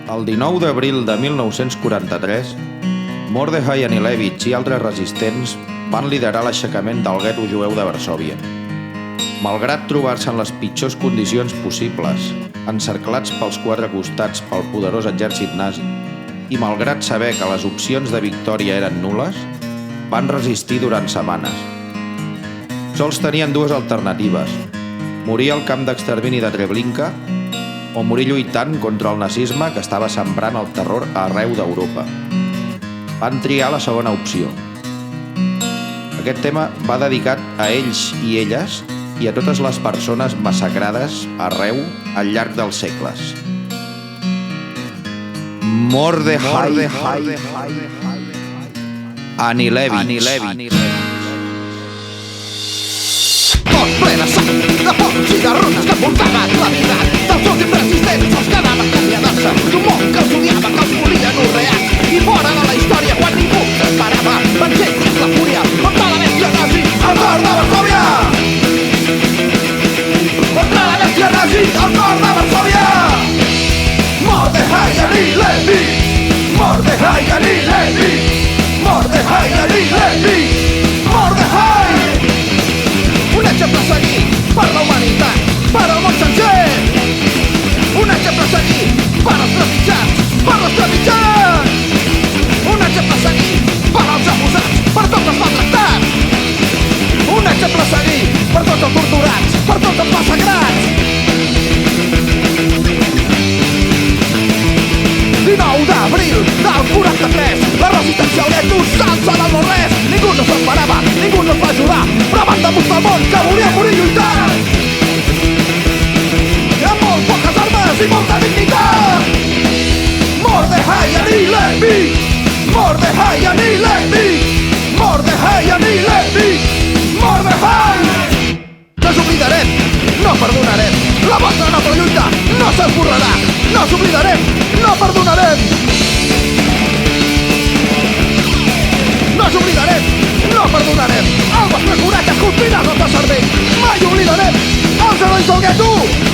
El 19 d'abril de 1943, Mordechai Anilevich i altres resistents van liderar l'aixecament del gueto jueu de Varsòvia. Malgrat trobar-se en les pitjors condicions possibles, encerclats pels quatre costats pel poderós exèrcit nazi, i malgrat saber que les opcions de victòria eren nules, van resistir durant setmanes. Sols tenien dues alternatives: morir al camp d'extermini de Treblinka o morir lluitant contra el nazisme que estava sembrant el terror arreu d'Europa. Van triar la segona opció. Aquest tema va dedicat a ells i elles i a totes les persones massacrades arreu al llarg dels segles. Mordechai Anilevich. Tot ple de sang, de pocs i de runes que portaven la vida dels últims resistents, els que anaven acomiadar-se d'un món que els odiava, que els volia anorreats. I fora de la història, quan ningú s'esperava, van ser la fúria contra la bèstia nazi al cor de Varsòvia. Contra la bèstia nazi al cor de Varsòvia. Mordechai Anilevich, Mordechai Anilevich, Mordechai Anilevich, Mordechai. Un exemple a seguir per la humanitat, per al món sencer. Un exemple a seguir per als trepitjats, per als trepitjats. Un exemple a seguir per als abusats, per tots els maltractats. Un exemple a seguir per tots els torturats, per tots els massacrats. 19 d'abril del 43, la resistència al gueto s'alça del no-res. Ningú no s'ho esperava, ningú no es va ajudar, però van demostrar al món que volia morir lluitant. I amb molt poques armes i molta dignitat. Mordechai Anilevich, Mordechai Anilevich, Mordechai Anilevich, Mordechai. No us oblidarem, no perdonarem. La vostra noble lluita no s'esborrarà. No us oblidarem, no perdonarem. No us oblidarem, no perdonarem. El vostre coratge esculpirà el nostre cervell. Mai oblidarem els herois del gueto.